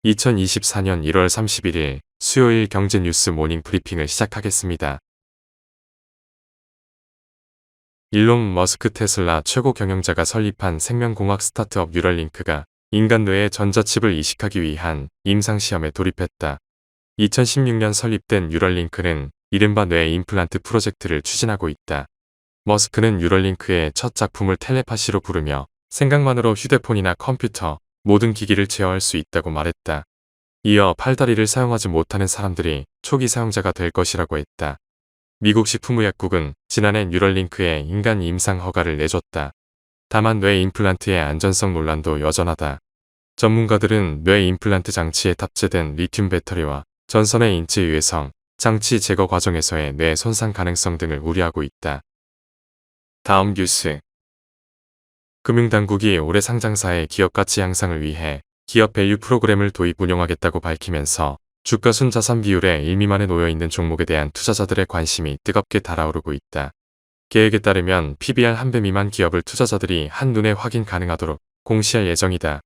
2024년 1월 31일 수요일 경제뉴스 모닝 브리핑을 시작하겠습니다. 일론 머스크 테슬라 최고 경영자가 설립한 생명공학 스타트업 뉴럴링크가 인간 뇌에 전자칩을 이식하기 위한 임상시험에 돌입했다. 2016년 설립된 뉴럴링크는 이른바 뇌 임플란트 프로젝트를 추진하고 있다. 머스크는 뉴럴링크의 첫 작품을 텔레파시로 부르며 생각만으로 휴대폰이나 컴퓨터, 모든 기기를 제어할 수 있다고 말했다. 이어 팔다리를 사용하지 못하는 사람들이 초기 사용자가 될 것이라고 했다. 미국 식품의약국은 지난해 뉴럴링크에 인간 임상 허가를 내줬다. 다만 뇌 임플란트의 안전성 논란도 여전하다. 전문가들은 뇌 임플란트 장치에 탑재된 리튬 배터리와 전선의 인체 유해성, 장치 제거 과정에서의 뇌 손상 가능성 등을 우려하고 있다. 다음 뉴스. 금융당국이 올해 상장사의 기업 가치 향상을 위해 기업 밸류 프로그램을 도입 운영하겠다고 밝히면서 주가 순자산 비율에 1 미만에 놓여있는 종목에 대한 투자자들의 관심이 뜨겁게 달아오르고 있다. 계획에 따르면 PBR 1배 미만 기업을 투자자들이 한눈에 확인 가능하도록 공시할 예정이다.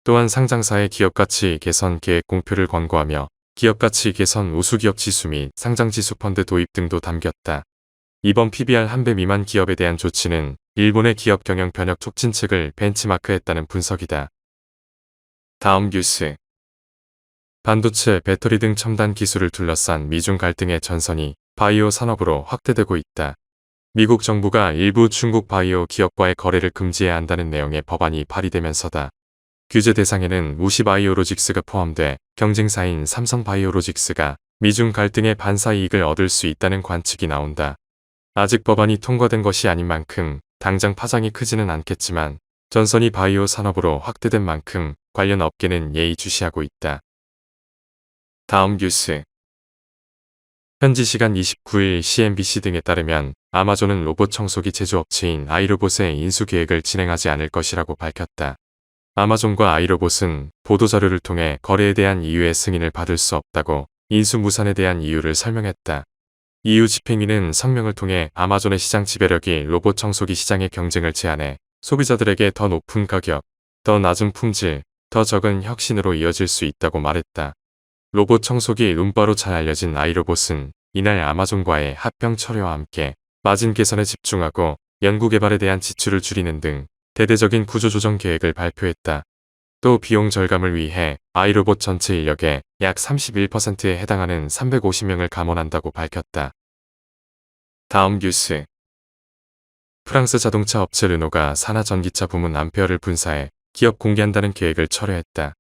또한 상장사의 기업가치 개선 계획 공표를 권고하며 기업가치 개선 우수기업 지수 및 상장지수 펀드 도입 등도 담겼다. 이번 PBR 1배 미만 기업에 대한 조치는 일본의 기업 경영 변혁 촉진책을 벤치마크했다는 분석이다. 다음 뉴스. 반도체, 배터리 등 첨단 기술을 둘러싼 미중 갈등의 전선이 바이오 산업으로 확대되고 있다. 미국 정부가 일부 중국 바이오 기업과의 거래를 금지해야 한다는 내용의 법안이 발의되면서다. 규제 대상에는 우시 바이오로직스가 포함돼 경쟁사인 삼성 바이오로직스가 미중 갈등의 반사 이익을 얻을 수 있다는 관측이 나온다. 아직 법안이 통과된 것이 아닌 만큼 당장 파장이 크지는 않겠지만 전선이 바이오 산업으로 확대된 만큼 관련 업계는 예의주시하고 있다. 다음 뉴스. 현지 시간 29일 CNBC 등에 따르면 아마존은 로봇 청소기 제조업체인 아이로봇의 인수 계획을 진행하지 않을 것이라고 밝혔다. 아마존과 아이로봇은 보도자료를 통해 거래에 대한 이유의 승인을 받을 수 없다고 인수 무산에 대한 이유를 설명했다. EU 집행위는 성명을 통해 아마존의 시장 지배력이 로봇 청소기 시장의 경쟁을 제한해 소비자들에게 더 높은 가격, 더 낮은 품질, 더 적은 혁신으로 이어질 수 있다고 말했다. 로봇 청소기 룸바로 잘 알려진 아이로봇은 이날 아마존과의 합병 철회와 함께 마진 개선에 집중하고 연구개발에 대한 지출을 줄이는 등 대대적인 구조조정 계획을 발표했다. 또 비용 절감을 위해 아이로봇 전체 인력의 약 31%에 해당하는 350명을 감원한다고 밝혔다. 다음 뉴스. 프랑스 자동차 업체 르노가 산하 전기차 부문 암페어를 분사해 기업 공개한다는 계획을 철회했다.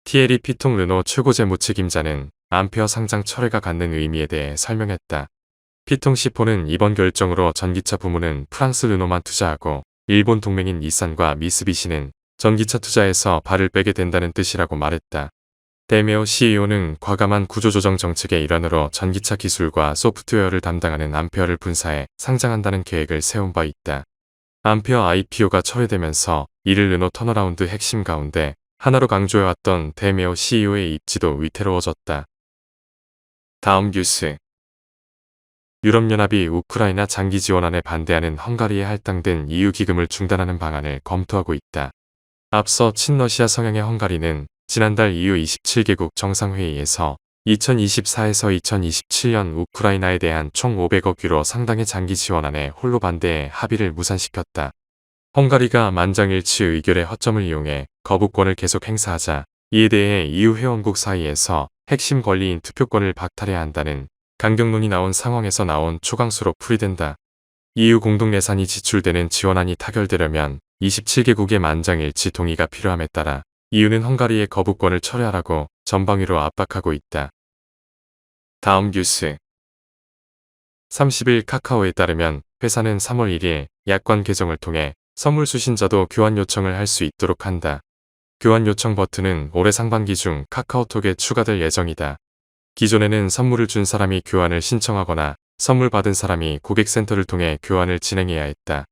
티에리 피통 르노 최고재무 책임자는 암페어 상장 철회가 갖는 의미에 대해 설명했다. 피통 시포는 이번 결정으로 전기차 부문은 프랑스 르노만 투자하고 일본 동맹인 닛산과 미쓰비시는 전기차 투자에서 발을 빼게 된다는 뜻이라고 말했다. 데메오 CEO는 과감한 구조조정 정책의 일환으로 전기차 기술과 소프트웨어를 담당하는 암페어를 분사해 상장한다는 계획을 세운 바 있다. 암페어 IPO가 철회되면서 이를 르노 턴어라운드 핵심 가운데 하나로 강조해왔던 데메오 CEO의 입지도 위태로워졌다. 다음 뉴스. 유럽연합이 우크라이나 장기 지원안에 반대하는 헝가리에 할당된 EU 기금을 중단하는 방안을 검토하고 있다. 앞서 친러시아 성향의 헝가리는 지난달 EU 27개국 정상회의에서 2024에서 2027년 우크라이나에 대한 총 500억 유로 상당의 장기 지원안에 홀로 반대해 합의를 무산시켰다. 헝가리가 만장일치 의결의 허점을 이용해 거부권을 계속 행사하자 이에 대해 EU 회원국 사이에서 핵심 권리인 투표권을 박탈해야 한다는 강경론이 나온 상황에서 나온 초강수로 풀이된다. EU 공동 예산이 지출되는 지원안이 타결되려면 27개국의 만장일치 동의가 필요함에 따라 EU는 헝가리의 거부권을 철회하라고 전방위로 압박하고 있다. 다음 뉴스. 30일 카카오에 따르면 회사는 3월 1일 약관 개정을 통해 선물 수신자도 교환 요청을 할 수 있도록 한다. 교환 요청 버튼은 올해 상반기 중 카카오톡에 추가될 예정이다. 기존에는 선물을 준 사람이 교환을 신청하거나 선물 받은 사람이 고객센터를 통해 교환을 진행해야 했다.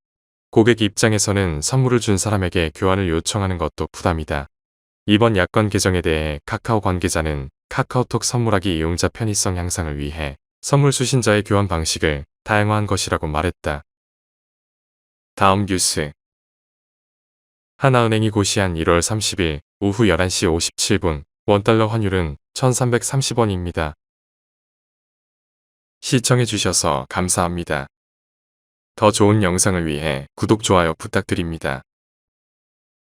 고객 입장에서는 선물을 준 사람에게 교환을 요청하는 것도 부담이다. 이번 약관 개정에 대해 카카오 관계자는 카카오톡 선물하기 이용자 편의성 향상을 위해 선물 수신자의 교환 방식을 다양화한 것이라고 말했다. 다음 뉴스. 하나은행이 고시한 1월 30일 오후 11시 57분 원달러 환율은 1330원입니다. 시청해주셔서 감사합니다. 더 좋은 영상을 위해 구독, 좋아요 부탁드립니다.